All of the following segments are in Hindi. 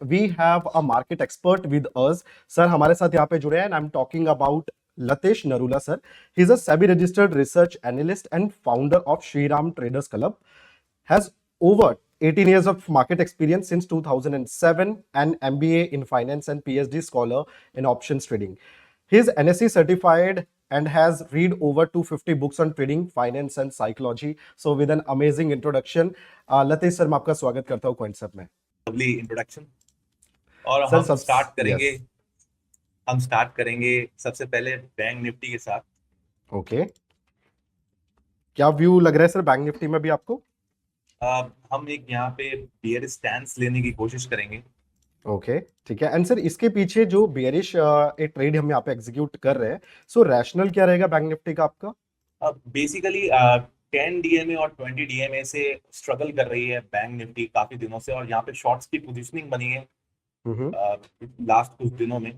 we have a market expert with us. Sir हमारे साथ यहाँ पे जुड़े हैं and I'm talking about Latesh Narula sir. He's a SEBI registered research analyst and founder of Shriram Traders Club. Has over 18 years of market experience since 2007 and MBA in finance and PhD scholar in options trading. He is NSE certified and has read over 250 books on trading, finance and psychology. So with an amazing introduction, Latesh sir मैं आपका स्वागत करता हूँ कॉइनसेप में. Lovely introduction. और सर हम स्टार्ट करेंगे सबसे पहले बैंक निफ्टी के साथ. ओके, क्या व्यू लग रहा है सर बैंक निफ्टी में भी आपको? हम एक यहाँ पे बियरिश स्टैंस लेने की कोशिश करेंगे. ओके ठीक है. एंड सर इसके पीछे जो बेयरिश एक ट्रेड हम यहाँ पे एग्जीक्यूट कर रहे हैं, सो रैशनल क्या रहेगा बैंक निफ्टी का आपका? बेसिकली 10 डीएमए और 20 डीएमए से स्ट्रगल कर रही है बैंक निफ्टी काफी दिनों से, और यहाँ पे शॉर्ट्स की पोजीशनिंग बनी है लास्ट कुछ दिनों में.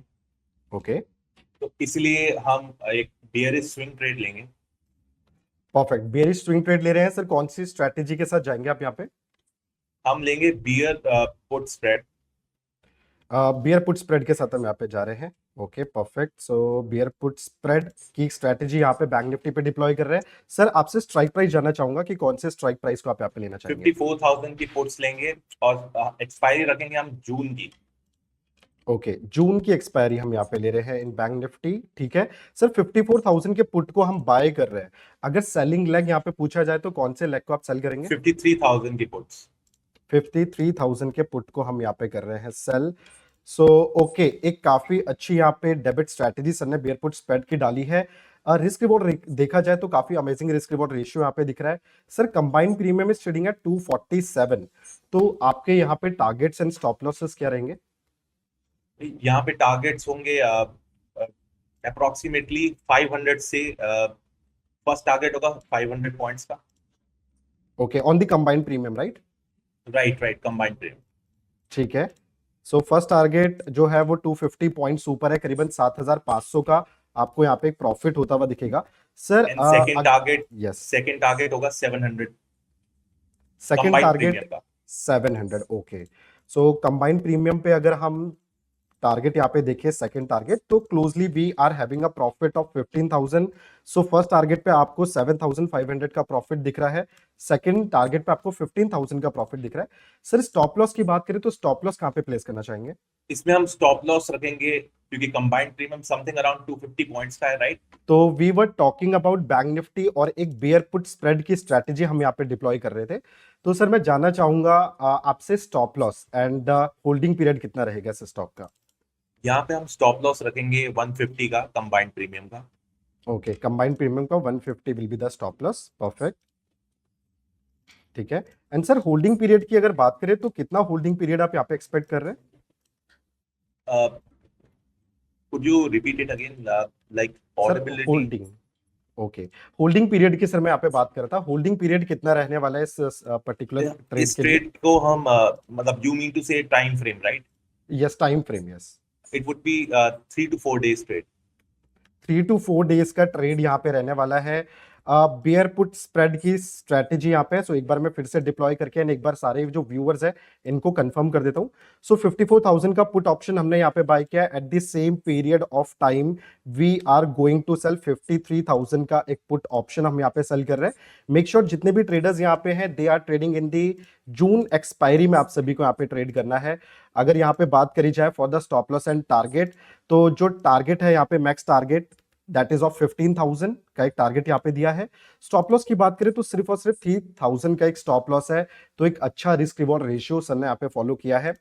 ओके, तो इसलिए हम एक बियरिश स्विंग ट्रेड लेंगे. परफेक्ट. बेयरिश स्विंग ट्रेड ले रहे हैं सर. कौन सी स्ट्रेटेजी के साथ जाएंगे आप यहाँ पे? हम लेंगे bear put spread. Bear put spread के साथ हम यहाँ पे जा रहे हैं. Okay perfect. So bear put spread की स्ट्रेटेजी यहाँ पे बैंक निफ्टी पे डिप्लॉय कर रहे हैं. सर आपसे स्ट्राइक प्राइस जानना चाहूंगा कि कौन से स्ट्राइक प्राइस को आप यहाँ पे लेना चाहेंगे? 54,000 की पुट्स लेंगे और एक्सपायरी रखेंगे हम जून की. ओके, जून की एक्सपायरी हम यहाँ पे ले रहे हैं इन बैंक निफ्टी. ठीक है सर. 54,000 के पुट को हम बाय कर रहे हैं. अगर सेलिंग लेग यहाँ पे पूछा जाए तो कौन से लेग को आप सेल करेंगे? 53,000 की पुट्स. 53,000 के पुट को हम यहाँ पे कर रहे हैं सेल. सो ओके, एक काफी अच्छी यहाँ पे डेबिट स्ट्रेटेजी सर ने बियर पुट स्प्रेड की डाली है. रिस्क रिवॉर्ड देखा जाए तो काफी अमेजिंग रिस्क रिवॉर्ड रेशियो यहाँ पे दिख रहा है sir. Combined premium is trading eight 247. तो आपके यहाँ पे टारगेट्स एंड स्टॉप लॉसेस क्या रहेंगे? यहाँ पे टारगेट्स होंगे अप्रोक्सीमेटली 500 से. फर्स्ट टारगेट होगा 500 पॉइंट्स का. Okay, on the combined premium right? Right, combined premium. ठीक है. सो फर्स्ट टारगेट जो है वो 250 पॉइंट्स ऊपर है, करीबन 7,500 का आपको यहाँ पे एक प्रॉफिट होता हुआ दिखेगा सर. सेकंड टारगेट होगा 700. Second target 700. Okay, so combined premium पे अगर हम टारगेट यहाँ पे देखें सेकंड टारगेट, तो closely we are having a profit of 15,000. So first target पे आपको 7,500 का प्रॉफिट दिख रहा है. सेकंड टारगेट पे आपको 15,000 का प्रॉफिट दिख रहा है सर. स्टॉप लॉस की बात करें तो स्टॉप लॉस कहाँ पे प्लेस करना चाहेंगे? इसमें हम स्टॉप लॉस रखेंगे क्योंकि combined premium something around 250 points का है, राइट? तो we were talking about bank Nifty और एक बेयर पुट स्प्रेड की स्ट्रेटेजी हम यहाँ पे डिप्लॉय कर रहे थे. तो सर मैं जानना चाहूंगा आपसे stop loss and holding period कितना रहेगा इस स्टॉक का? यहाँ पे हम स्टॉप लॉस रखेंगे 150 का कंबाइंड प्रीमियम का. ओके, कंबाइंड प्रीमियम का 150 will be the stop loss. Perfect. ठीक है. एंड सर होल्डिंग पीरियड की अगर बात करें तो कितना होल्डिंग पीरियड आप यहाँ पे एक्सपेक्ट कर रहे हैं? Could you repeat it again? Like audibility. Holding. Okay, holding period की सर मैं यहाँ पे बात कर रहा था. होल्डिंग पीरियड कितना रहने वाला है इस पर्टिकुलर ट्रेड इस ट्रेड को हम मतलब you mean to say time frame, right? Yes, time frame. Yes, it would be 3 to 4 days trade. 3 to 4 days का ट्रेड यहाँ पे रहने वाला है. बियर पुट स्प्रेड की स्ट्रेटेजी यहाँ पे. सो एक बार मैं फिर से डिप्लॉय करके एक बार सारे जो व्यूअर्स है इनको कंफर्म कर देता हूँ. सो 54,000 का पुट ऑप्शन हमने यहाँ पे बाय किया. At the same period of time we are going to sell 53,000 का एक पुट ऑप्शन हम यहाँ पे सेल कर रहे हैं. मेक श्योर जितने भी ट्रेडर्स यहाँ पे हैं they are trading in the June expiry में. आप सभी को यहाँ पे ट्रेड करना है. अगर यहाँ पे बात करी जाए for the stop loss and target, तो जो टारगेट है यहाँ पे max target that is of 15,000 का एक टारगेट यहाँ पे दिया है. स्टॉप लॉस की बात करें तो सिर्फ और सिर्फ 3,000 का एक स्टॉप लॉस है. तो एक अच्छा रिस्क रिवॉर्ड रेशियो सर ने यहाँ पे फॉलो किया है.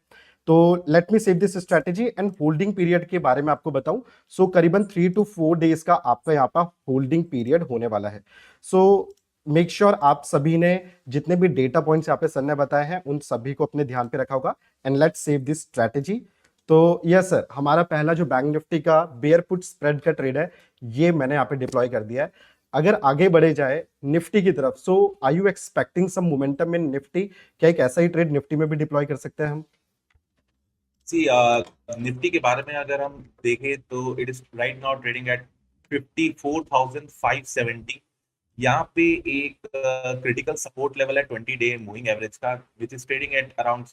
तो late me save this strategy. And holding period के बारे में आपको बताऊं, सो करीबन 3 to 4 डेज का आपका यहाँ पर होल्डिंग पीरियड होने वाला है. सो मेक श्योर आप सभी ने जितने भी डेटा पॉइंट्स यहाँ पे सर ने बताए हैं उन सभी को अपने ध्यान पे रखा होगा. And let's save this strategy. तो यस सर, हमारा पहला जो बैंक निफ्टी का बेयर पुट स्प्रेड का ट्रेड है ये मैंने यहाँ पे डिप्लॉय कर दिया है. अगर आगे बढ़े जाए निफ्टी की तरफ, so are you expecting some momentum in Nifty? क्या एक ऐसा ही ट्रेड निफ्टी में भी डिप्लॉय कर सकते हैं हम? निफ्टी के बारे में अगर हम देखें तो it is right now trading at 54,570. यहाँ पे एक क्रिटिकल सपोर्ट लेवल है 20 डे मूविंग एवरेज का, which is trading at around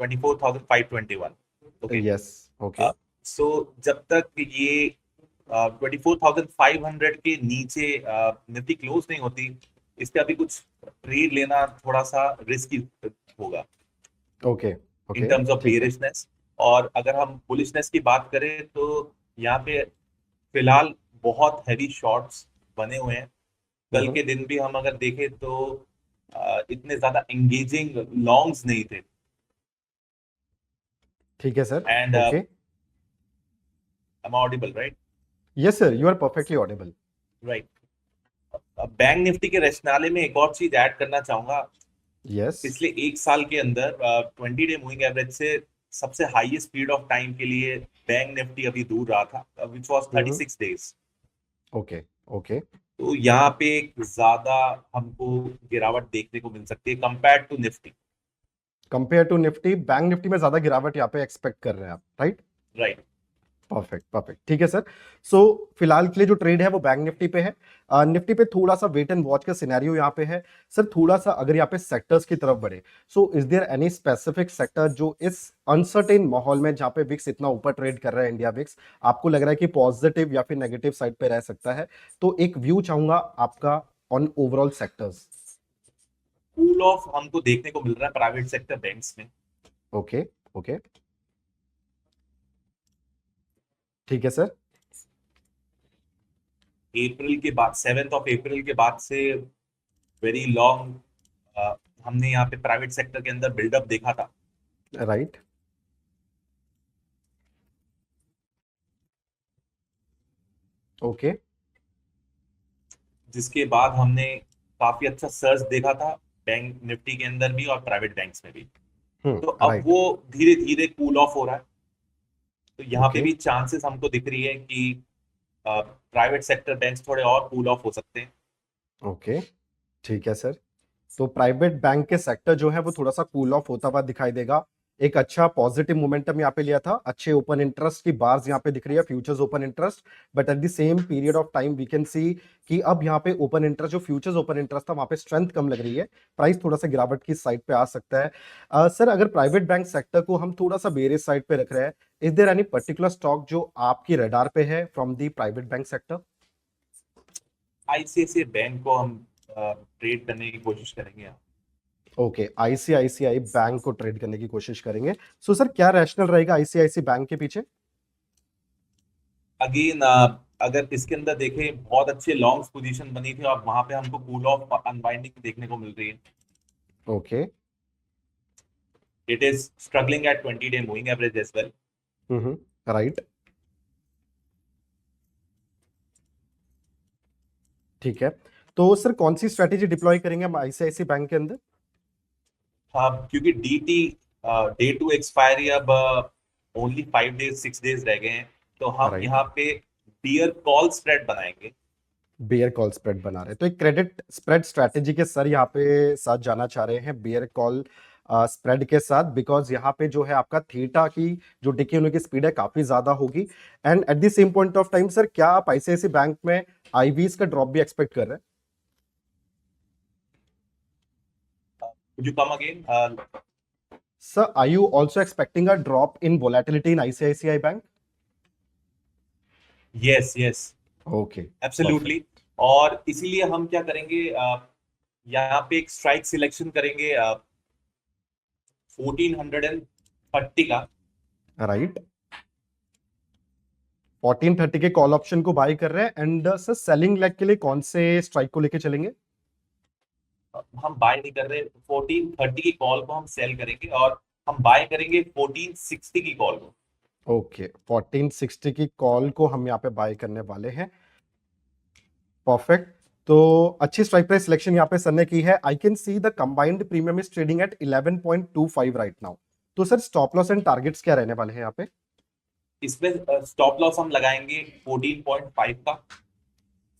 24,521. Okay. Yes, okay, so जब तक ये 24,500 के नीचे निफ्टी क्लोज नहीं होती, इससे अभी कुछ ट्रेड लेना थोड़ा सा रिस्की होगा okay, in okay, terms of ठीक है। बेरिशनेस। और अगर हम बुलिशनेस की बात करें तो यहाँ पे फिलहाल बहुत हैवी शॉर्ट्स बने हुए हैं। कल हम्म, के दिन भी हम अगर देखें तो इतने ज्यादा एंगेजिंग लॉन्ग्स नहीं थे। ठीक है sir, and okay. Am audible right? Yes sir, you are perfectly audible. Right. Bank Nifty के रचनाले में एक और चीज ऐड करना चाहूंगा। यस। पिछले एक साल के अंदर 20 डे मूविंग एवरेज से सबसे हाईएस्ट पीरियड ऑफ टाइम के लिए बैंक निफ्टी अभी दूर रहा था, which was 36 days. Okay, okay, तो यहाँ पे एक ज्यादा हमको गिरावट देखने को मिल सकती है compare to Nifty. Compare to Nifty, bank Nifty में ज्यादा गिरावट यहाँ पे एक्सपेक्ट कर रहे हैं आप, राइट? राइट। परफेक्ट, परफेक्ट, ठीक है सर। सो फिलहाल के लिए जो ट्रेड है वो बैंक निफ्टी पे है। निफ्टी पे थोड़ा सा वेट एंड वॉच का सिनेरियो यहाँ पे है। सर थोड़ा सा अगर यहाँ पे सेक्टर्स की तरफ बढ़े, so is there any specific sector जो इस अनसर्टेन माहौल में, जहाँ पे विक्स इतना ऊपर ट्रेड कर रहा है, इंडिया विक्स, आपको लग रहा है कि पॉजिटिव या फिर नेगेटिव साइड पे रह सकता है? तो एक व्यू चाहूंगा आपका on overall sectors. Cool off हमको देखने को मिल रहा है प्राइवेट सेक्टर बैंक्स में। ओके, ओके, ठीक है सर। अप्रैल के बाद, 7 अप्रैल के बाद से वेरी लॉन्ग हमने यहाँ पे प्राइवेट सेक्टर के अंदर बिल्डअप देखा था। राइट, ओके, जिसके बाद हमने काफी अच्छा सर्ज देखा था बैंक निफ्टी के अंदर भी और प्राइवेट बैंक्स में भी। तो अब राइट, वो धीरे धीरे कूल ऑफ हो रहा है। तो यहाँ पे ओके, भी चांसेस हमको दिख रही है कि प्राइवेट सेक्टर बैंक्स थोड़े और कूल ऑफ हो सकते हैं। ओके, ठीक है सर। तो प्राइवेट बैंक के सेक्टर जो है वो थोड़ा सा कूल ऑफ होता हुआ दिखाई देगा। एक अच्छा पॉजिटिव मोमेंटम यहाँ पे लिया था, अच्छे ओपन इंटरेस्ट की बार्स यहाँ पे दिख रही है, futures open interest. But at the same period of time we can see कि अब यहाँ पे ओपन इंटरेस्ट, जो फ्यूचर्स ओपन इंटरेस्ट था, वहां पे स्ट्रेंथ कम लग रही है, प्राइस थोड़ा सा गिरावट की साइड पे आ सकता है। सर अगर प्राइवेट बैंक सेक्टर को हम थोड़ा सा बेरिश साइड पे रख रहे हैं, is there any particular stock जो आपकी रडार पे है from the private bank sector? ICICI bank को हम ट्रेड करने की कोशिश करेंगे। ओके, आईसीआईसीआई बैंक को ट्रेड करने की कोशिश करेंगे। सो सर क्या रैशनल रहेगा आईसीआईसीआई बैंक के पीछे? अगेन अगर इसके अंदर देखें, बहुत अच्छे लॉन्ग पोजीशन बनी थी और वहां पे हमको कूल ऑफ अनवाइंडिंग देखने को मिल रही है। Okay, it is struggling eight 20 day moving average age well. Right, ठीक है। तो सर कौन सी स्ट्रेटेजी डिप्लॉय करेंगे हम आईसीआईसीआई बैंक के अंदर? हाँ, क्योंकि डीटी डे टू एक्सपायरी अब ओनली 5 डेज 6 डेज रह गए हैं, तो हम राइट, यहाँ पे बियर कॉल स्प्रेड बनाएंगे। बियर कॉल स्प्रेड बना रहे हैं, तो एक क्रेडिट स्प्रेड स्ट्रेटेजी के सर यहाँ पे साथ जाना चाह रहे हैं बियर कॉल स्प्रेड के साथ, बिकॉज यहाँ पे जो है आपका थीटा की जो डिके होने की स्पीड है काफी ज्यादा होगी। And eight the same point of time sir क्या आप आईसीआईसीआई बैंक में आईवीज का ड्रॉप भी एक्सपेक्ट कर रहे हैं? Could you come again? Sir, are you also expecting a drop in volatility in ICICI Bank? Yes, yes, Okay, absolutely. perfect. और इसीलिए हम क्या करेंगे, यहाँ पे एक स्ट्राइक सिलेक्शन करेंगे 1430 का। Right. 1430 के कॉल ऑप्शन को बाय कर रहे हैं। एंड सर सेलिंग लेग के लिए कौन से स्ट्राइक को लेके चलेंगे? हम बाय नहीं कर रहे, 1430 की कॉल को हम सेल करेंगे और हम बाय करेंगे 1460 की कॉल को। ओके, 1460 की कॉल को हम यहाँ पे बाय करने वाले हैं। परफेक्ट। तो अच्छी स्ट्राइक प्राइस सिलेक्शन यहाँ पे सर ने की है। I can see the combined premium is trading at 11.25 right now. तो sir stop loss and targets क्या रहने वाले हैं यहाँ पे? इसमें स्टॉप लॉस हम लगाएंगे 14.5 का।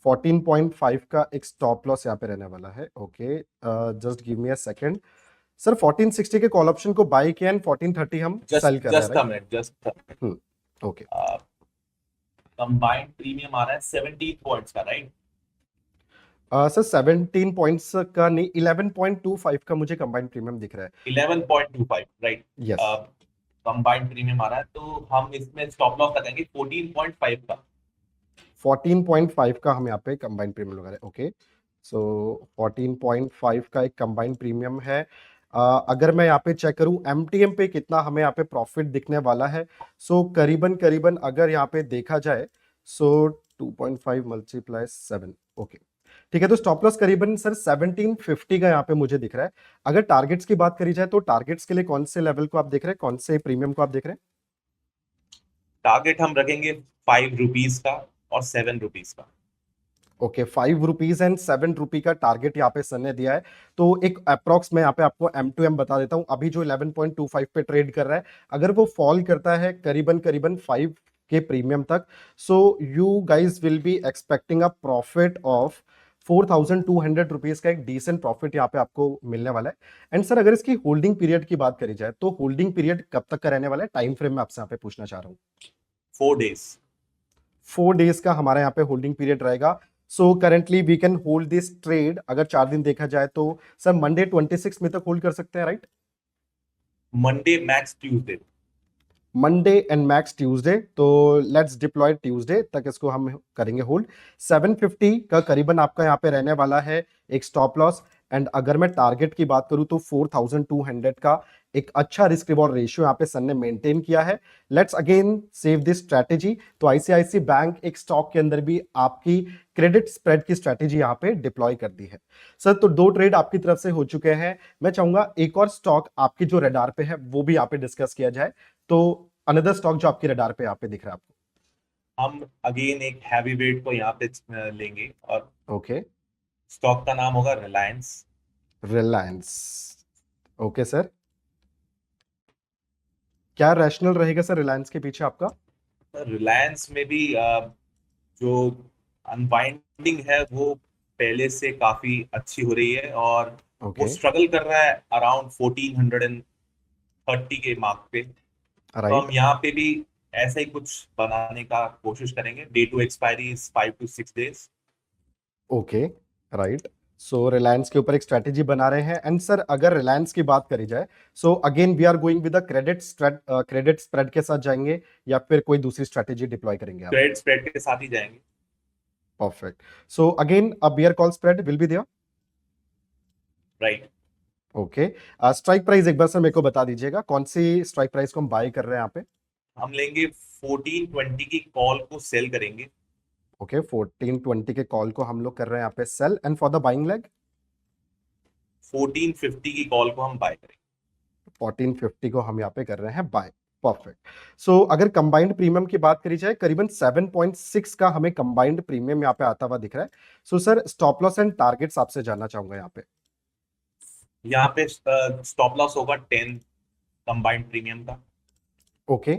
14.5 का एक स्टॉप लॉस यहाँ पे रहने वाला है। Okay, just give me a second. Sir 1460 के कॉल ऑप्शन को बाय किया एंड 1430 हम सेल कर रहे हैं, just right? Minute, just okay combined premium आ रहा है 17 पॉइंट्स का, राइट? सर 17 पॉइंट्स का नहीं, 11.25 का मुझे कंबाइंड प्रीमियम दिख रहा है। 11.25, राइट। यस, कंबाइंड प्रीमियम आ रहा है, तो हम इसमें स्टॉप लॉस लगाएंगे 14.5 का। 14.5 का हम यहाँ पे कंबाइंड प्रीमियम लगा रहे हैं। ओके, सो 14.5 का एक कंबाइंड प्रीमियम है। अगर मैं यहाँ पे चेक करूँ एमटीएम पे कितना हमें यहाँ पे प्रॉफिट दिखने वाला है, सो करीबन करीबन अगर यहाँ पे देखा जाए सो 2.5 मल्टीप्लाई 7। ओके, ठीक है, तो स्टॉप लॉस करीबन सर 1750 का यहाँ पे मुझे दिख रहा है। अगर टारगेट्स की बात करी जाए तो टारगेट्स के लिए कौन से लेवल को आप देख रहे हैं, कौन से प्रीमियम को आप देख रहे हैं? टारगेट हम रखेंगे 5 रुपीज का और 7 रुपीज का। ओके, 5 रुपीज एंड 7 रुपी का टारगेट यहाँ पे सर ने दिया है। तो एक अप्रॉक्स मैं यहाँ पे आपको M2M बता देता हूँ। अभी जो 11.25 पे ट्रेड कर रहा है, अगर वो फॉल करता है करीबन करीबन 5 के प्रीमियम तक, so you guys will be expecting a profit of 4,200 rupees का एक डिसेंट प्रॉफिट यहाँ पे आपको मिलने वाला है। एंड सर अगर इसकी होल्डिंग पीरियड की बात करी जाए तो होल्डिंग पीरियड कब तक का रहने वाला है, टाइम फ्रेम में आपसे यहाँ पे पूछना चाह रहा हूँ। 4 डेज। 4 डेज का हमारे यहाँ पे होल्डिंग पीरियड रहेगा। So currently we can hold this trade, अगर 4 दिन देखा जाए तो सर मंडे 26 में तक होल्ड कर सकते हैं, right? Monday max Tuesday. Monday and max Tuesday, तो लेट्स डिप्लॉय ट्यूसडे तक इसको हम करेंगे होल्ड। 750 का करीबन आपका यहाँ पे रहने वाला है एक स्टॉप लॉस। एंड अगर मैं टारगेट की बात करूं तो 4200 का एक अच्छा रिस्क रिवॉर्ड रेशियो यहाँ पे सन ने मेंटेन किया है। Let's again save this strategy. तो आईसीआईसी बैंक एक स्टॉक के अंदर भी आपकी क्रेडिट स्प्रेड की स्ट्रैटेजी यहाँ पे डिप्लॉय कर दी है। सर तो 2 ट्रेड आपकी तरफ से हो चुके हैं, मैं चाहूंगा एक और स्टॉक आपकी जो रडार पे है वो भी यहाँ पे डिस्कस किया जाए। तो अनदर स्टॉक जो आपकी रडार पे यहाँ पे दिख रहा है आपको। हम अगेन एक हैवी वेट को यहाँ पे लेंगे और ओके, स्टॉक का नाम होगा रिलायंस। रिलायंस। ओके सर, क्या रैशनल रहेगा सर रिलायंस के पीछे आपका? रिलायंस में भी जो अनवाइंडिंग है वो पहले से काफी अच्छी हो रही है, और वो ओके, स्ट्रगल कर रहा है अराउंड 1430 के मार्क पे। तो हम राइट। यहाँ पे भी ऐसा ही कुछ बनाने का कोशिश करेंगे। Day to expiry is 5 to 6 days। Okay, right. So Reliance के ऊपर एक स्ट्रैटेजी बना रहे हैं। एंड सर अगर रिलायंस की बात करी जाए, so again we are going with credit spread के साथ जाएंगे या फिर कोई दूसरी स्ट्रैटेजी डिप्लॉय करेंगे आप? क्रेडिट स्प्रेड के साथ ही जाएंगे। Perfect. So again a bear call spread will be there. Right. Okay, strike price एक बार सर मेरे को बता दीजिएगा, कौन सी स्ट्राइक प्राइस को हम बाय कर रहे हैं यहाँ पे? हम लेंगे 1420 की कॉल को सेल करेंगे। ओके, 1420 के कॉल को हम लोग कर रहे हैं यहाँ पे sell. And for the buying leg 1450 की कॉल को हम बाय करेंगे। 1450 को हम यहाँ पे कर रहे हैं बाय। परफेक्ट। सो अगर कंबाइंड प्रीमियम की बात करी जाए करीबन 7.6 का हमें कंबाइंड प्रीमियम यहाँ पे आता हुआ दिख रहा है। So sir stop loss and targets आपसे जानना चाहूंगा यहाँ पे। यहाँ पे स्टॉप लॉस होगा 10 कंबाइंड प्रीमियम का। Okay,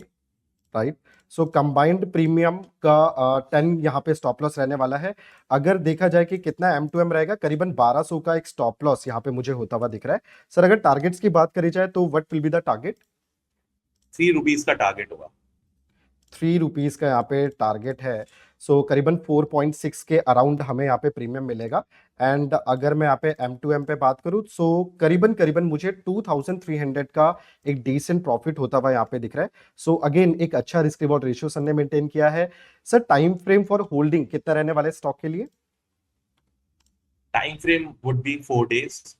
right. So combined premium का 10 यहाँ पे स्टॉप लॉस रहने वाला है। अगर देखा जाए कि कितना M2M रहेगा, करीबन 1200 का एक स्टॉप लॉस यहाँ पे मुझे होता हुआ दिख रहा है। सर अगर टारगेट्स की बात करी जाए तो what will be the target? 3 rupees का टारगेट होगा। 3 रुपीज का यहाँ पे टारगेट है। सो करीबन 4.6 के अराउंड हमें यहाँ पे प्रीमियम मिलेगा। एंड अगर मैं यहाँ पे M2M पे बात करूँ सो करीबन करीबन मुझे 2300 का एक डिसेंट प्रॉफिट होता हुआ यहाँ पे दिख रहा है। सो अगेन एक अच्छा रिस्क रिवॉर्ड रेशियो सर ने मेंटेन किया है। Sir time frame for holding कितना रहने वाले स्टॉक के लिए? Time frame would be 4 days।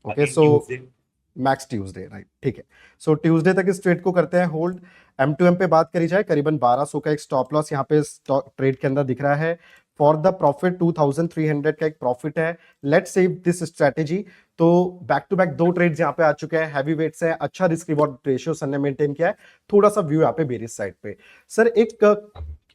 Okay, again so Tuesday. Max Tuesday, right, ठीक है। सो ट्यूसडे तक इस ट्रेड को करते हैं होल्ड। M2M पे बात करी जाए करीबन 1200 का एक स्टॉप लॉस यहाँ पे ट्रेड के अंदर दिख रहा है। फॉर द प्रॉफिट 2300 का एक प्रॉफिट है। Let's save this strategy. तो बैक टू बैक 2 ट्रेड्स यहाँ पे आ चुके हैं, हैवी वेट्स है, अच्छा रिस्क रिवॉर्ड रेशियो सर ने मेंटेन किया है। थोड़ा सा व्यू यहाँ पे बेरिस साइड पे। सर एक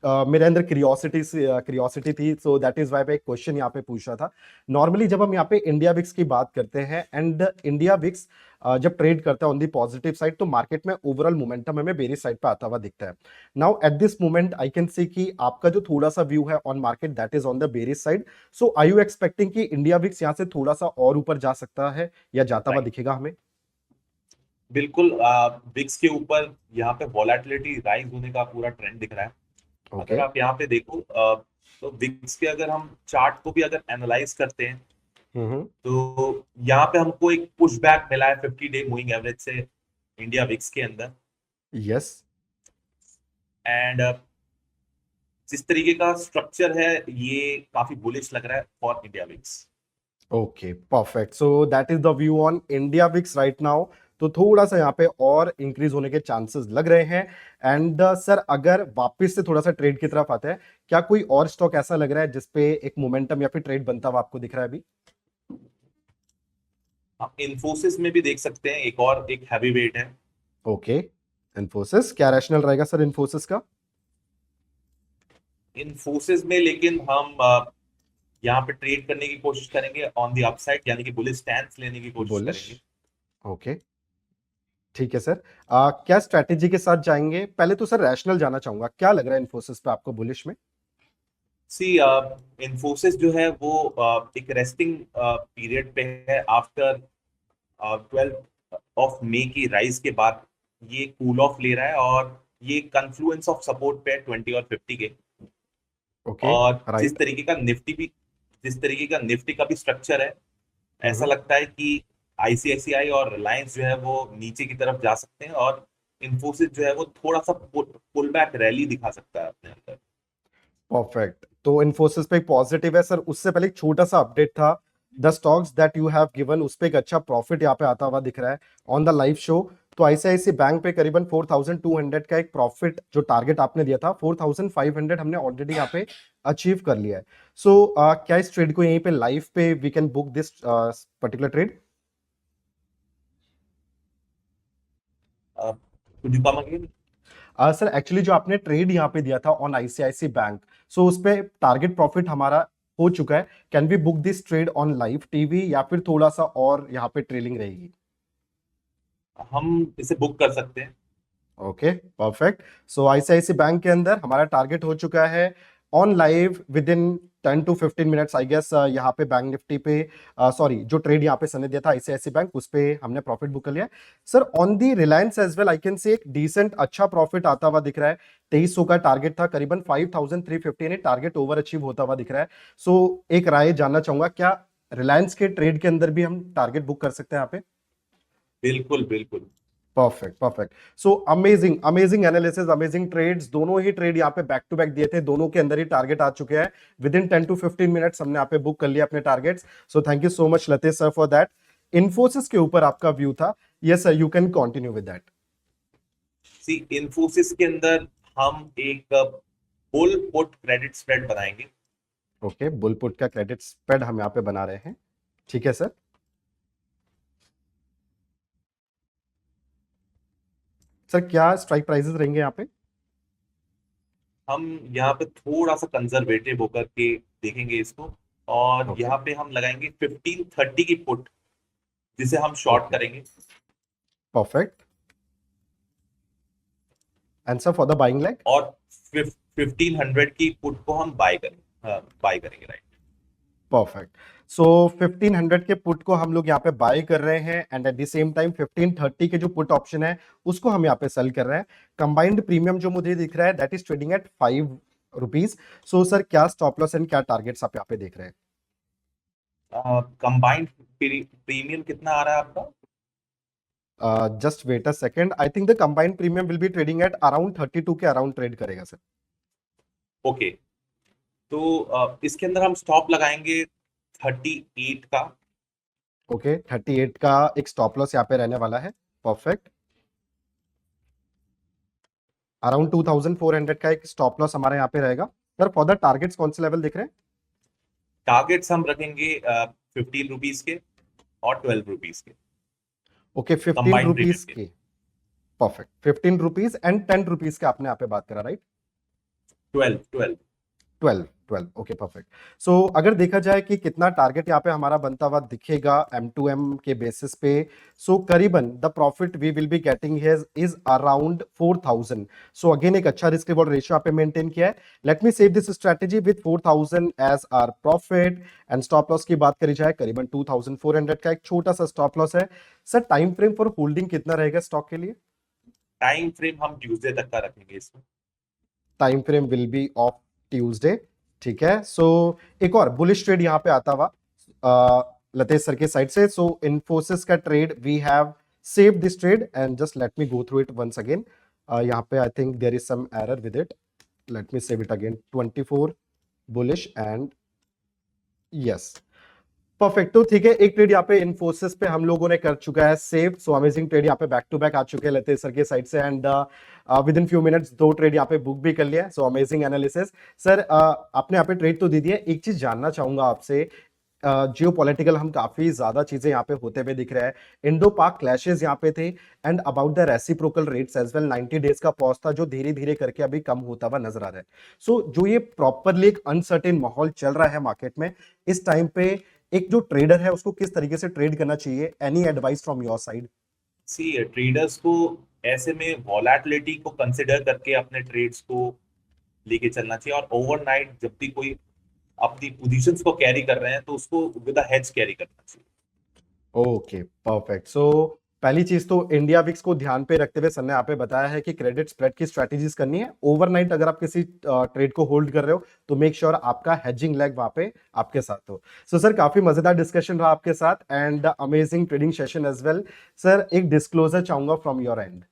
मेरे अंदर क्यूरियोसिटी थी, सो दैट इज वाई मैं एक क्वेश्चन यहाँ पे पूछ रहा था। नॉर्मली जब हम यहाँ पे इंडिया विक्स की बात करते हैं एंड इंडिया विक्स जब ट्रेड करता है ऑन दी पॉजिटिव साइड, तो मार्केट में ओवरऑल मोमेंटम हमें बेरिश साइड पे आता हुआ दिखता है। Now at this moment I can see कि आपका जो थोड़ा सा व्यू है on market that is on the bearish side. So are you expecting कि इंडिया विक्स यहाँ से थोड़ा सा और ऊपर जा सकता है या जाता हुआ राइट। दिखेगा हमें? बिल्कुल, बिक्स के ऊपर यहाँ पे वॉलेटिलिटी राइज होने का पूरा ट्रेंड दिख रहा है। ओके, अगर आप यहाँ पे देखो तो विक्स के अगर हम चार्ट को भी अगर एनालाइज करते हैं हम्म, तो यहाँ पे हमको एक पुश बैक मिला है 50 डे मूविंग एवरेज से इंडिया विक्स के अंदर। यस। एंड जिस तरीके का स्ट्रक्चर है ये काफी बुलिश लग रहा है for India VIX. Okay perfect, so that is the view on India VIX right now. तो थोड़ा सा यहाँ पे और इंक्रीज होने के चांसेस लग रहे हैं। एंड सर अगर वापस से थोड़ा सा ट्रेड की तरफ आते हैं, क्या कोई और स्टॉक ऐसा लग रहा है जिसपे एक मोमेंटम या फिर ट्रेड बनता हुआ आपको दिख रहा है अभी? आप इन्फोसिस में भी देख सकते हैं, एक हैवी वेट है। ओके, इन्फोसिस क्या रैशनल रहेगा सर इन्फोसिस का? इन्फोसिस में लेकिन हम यहाँ पे ट्रेड करने की कोशिश करेंगे ऑन द अपसाइड, यानी कि बुलिश स्टैंस लेने की कोशिश बुलिश। करेंगे। ओके ठीक है सर। क्या स्ट्रैटेजी के साथ जाएंगे? पहले तो सर रैशनल जाना चाहूंगा, क्या लग रहा है इन्फोसिस पे आपको बुलिश में? सी इन्फोसिस जो है वो एक रेस्टिंग पीरियड पे है आफ्टर 12 मई की राइज के बाद। ये कूल ऑफ ले रहा है और ये कंफ्लुएंस ऑफ सपोर्ट पे है 20 और 50 के। ओके और राइट। जिस तरीके का निफ्टी का भी स्ट्रक्चर है, ऐसा लगता है कि आईसीआईसीआई और रिलायंस जो है वो नीचे की तरफ जा सकते हैं और इन्फोसिस जो है वो थोड़ा सा पुल बैक रैली दिखा सकता है अपने अंदर। परफेक्ट, तो इन्फोसिस पे एक पॉजिटिव है सर। उससे पहले एक छोटा सा अपडेट था, the stocks that you have given उस पे एक अच्छा प्रॉफिट यहाँ पे आता हुआ दिख रहा है ऑन द लाइव शो। तो आईसीआईसीआई बैंक पे करीबन 4200 का एक प्रॉफिट, जो टारगेट आपने दिया था 4500, हमने ऑलरेडी यहाँ पे अचीव कर लिया है। सो क्या इस ट्रेड को यहीं पे लाइव पे we can book this particular trade? Could you come again? Sir actually जो आपने ट्रेड यहाँ पे दिया था ऑन आईसीआईसी बैंक, सो उस पे टारगेट प्रॉफिट हमारा हो चुका है। Can we book this trade on live TV या फिर थोड़ा सा और यहाँ पे ट्रेलिंग रहेगी? हम इसे बुक कर सकते हैं। Okay perfect, so ICICI bank के अंदर हमारा टारगेट हो चुका है on live within 10 to 15 minutes I guess. यहाँ पे बैंक निफ्टी पे सॉरी जो ट्रेड यहाँ पे सने दिया था आईसीआईसी बैंक, उस पे हमने प्रॉफिट बुक कर लिया sir. On the Reliance as well I can say एक डिसेंट अच्छा प्रॉफिट आता हुआ दिख रहा है। 2300 का टारगेट था, करीबन 5350 ने टारगेट ओवर अचीव होता हुआ दिख रहा है। सो एक राय जानना चाहूंगा, क्या रिलायंस के ट्रेड के अंदर भी हम टारगेट बुक कर सकते हैं यहाँ पे? बिल्कुल बिल्कुल। Perfect perfect, so amazing amazing analysis, amazing trades. दोनों ही ट्रेड यहाँ पे बैक टू बैक दिए थे, दोनों के अंदर ही टारगेट आ चुके हैं। विद इन 10 to 15 मिनट्स हमने यहाँ पे बुक कर लिया अपने targets. So thank you so much Latesh sir for that. Infosys के ऊपर आपका व्यू था। Yes sir, you can continue with that. See Infosys के अंदर हम एक बुल पुट क्रेडिट स्प्रेड बनाएंगे। ओके, बुलपुट का क्रेडिट स्प्रेड हम यहाँ पे बना रहे हैं, ठीक है सर। सर क्या स्ट्राइक प्राइसेस रहेंगे यहाँ पे? हम यहाँ पे थोड़ा सा कंजर्वेटिव होकर के देखेंगे इसको, और ओके यहाँ पे हम लगाएंगे 1530 की पुट, जिसे हम शॉर्ट ओके करेंगे। Perfect, answer for the buying leg. और 1500 की पुट को हम बाय करेंगे, राइट। परफेक्ट, सो 1500 के पुट को हम लोग यहाँ पे बाय कर रहे हैं and eight the same time 1530 के जो पुट ऑप्शन है उसको हम यहाँ पे सेल कर रहे हैं। कंबाइंड प्रीमियम जो मुझे दिख रहा है that is trading eight ₹5। So sir क्या स्टॉप लॉस एंड क्या टारगेट्स आप यहाँ पे देख रहे हैं? कंबाइंड प्रीमियम कितना आ रहा है आपका? Just wait a second, I think the combined premium will be trading at around 32 के अराउंड ट्रेड करेगा सर। ओके, तो इसके अंदर हम स्टॉप लगाएंगे 38 का। ओके 38 का एक स्टॉप लॉस यहाँ पे रहने वाला है। परफेक्ट, अराउंड 2400 का एक स्टॉप लॉस हमारे यहाँ पे रहेगा सर। फॉर द टारगेट्स कौन से लेवल दिख रहे हैं? टारगेट्स हम रखेंगे 15 रुपीज के और 12 रुपीज के, ओके 15 कंबाइंड प्रीमियम रुपीज के। के। परफेक्ट, 15 रुपीज एंड 10 रुपीज का आपने यहाँ पे बात करा, राइट? 12 12 okay perfect. सो अगर देखा जाए कि कितना टारगेट यहाँ पे हमारा बनता हुआ दिखेगा M2M के बेसिस पे, सो करीबन the profit we will be getting is around 4000। So again एक अच्छा रिस्क रिवॉर्ड रेशियो यहाँ पे मेंटेन किया है। Let me save this strategy with 4000 as our profit. And stop loss की बात करी जाए करीबन 2400 का एक छोटा सा स्टॉप लॉस है sir. Time frame for holding कितना रहेगा स्टॉक के लिए? टाइम फ्रेम हम ट्यूसडे तक का रखेंगे इसमें। Time frame will be of Tuesday, ठीक है। सो एक और बुलिश ट्रेड यहाँ पे आता हुआ लतेश सर के साइड से। सो इन्फोसिस का trade we have save this trade and just let me go through it once again. यहाँ पे I think there is some error with it. Let me save it again. 24 bullish and yes. Perfect. तो ठीक है, एक ट्रेड यहाँ पे इन्फोसिस पे हम लोगों ने कर चुका है सेव। सो अमेजिंग ट्रेड यहाँ पे बैक टू बैक आ चुके हैं लतेश सर के साइड से and with in few minutes 2 trade यहाँ पे बुक भी कर लिया है। So amazing analysis sir. आपने यहाँ पे ट्रेड तो दे दिया, एक चीज जानना चाहूंगा आपसे। जियो पॉलिटिकल हम काफी ज्यादा चीजें यहाँ पे होते हुए दिख रहा है। इंडो पाक क्लैशेस यहाँ पे थे and about the reciprocal rates as well 90 days का पॉज था जो धीरे धीरे करके अभी कम होता हुआ नजर आ रहा है। सो जो ये प्रॉपरली एक अनसर्टेन माहौल चल रहा है मार्केट में, इस टाइम पे एक जो ट्रेडर है उसको किस तरीके से ट्रेड करना चाहिए? Any advice from your side? See traders को ऐसे में वॉलेटिलिटी को कंसिडर करके अपने ट्रेड्स को लेके चलना चाहिए, और ओवरनाइट जब भी कोई अपनी पोजीशंस को कैरी कर रहे हैं तो उसको विद अ हेज कैरी करना चाहिए। Okay perfect. सो पहली चीज तो इंडिया विक्स को ध्यान पे रखते हुए सर ने यहाँ पे बताया है कि क्रेडिट स्प्रेड की स्ट्रेटेजीज करनी है। ओवरनाइट अगर आप किसी ट्रेड को होल्ड कर रहे हो तो मेक श्योर आपका हेजिंग लेग वहां पे आपके साथ हो। सो सर काफी मजेदार डिस्कशन रहा आपके साथ and amazing trading session as well. Sir एक डिस्क्लोजर चाहूंगा from your end.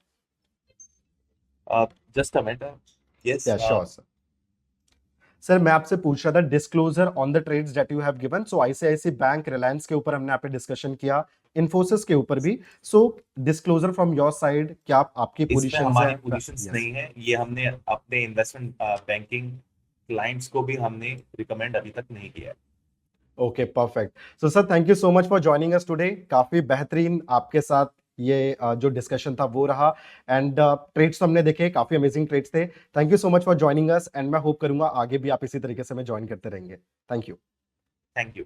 Just a minute. Yes sure sir. Sir मैं आपसे पूछ रहा था disclosure on the trades that you have given. So ICICI bank, Reliance के ऊपर हमने यहाँ पे डिस्कशन किया, इन्फोसिस के ऊपर भी। सो डिस्क्लोजर फ्रॉम योर साइड, क्या आपकी इसमें पोजीशंस हमारी हैं? Positions Yes. नहीं है, ये हमने अपने इन्वेस्टमेंट बैंकिंग क्लाइंट्स को भी हमने रिकमेंड अभी तक नहीं किया है। Okay perfect. So sir thank you so much for joining us today. काफी बेहतरीन आपके साथ ये जो डिस्कशन था वो रहा एंड ट्रेड्स हमने देखे, काफी अमेजिंग ट्रेड्स थे। Thank you so much for joining us and मैं होप करूंगा आगे भी आप इसी तरीके से हमें ज्वाइन करते रहेंगे। Thank you. Thank you.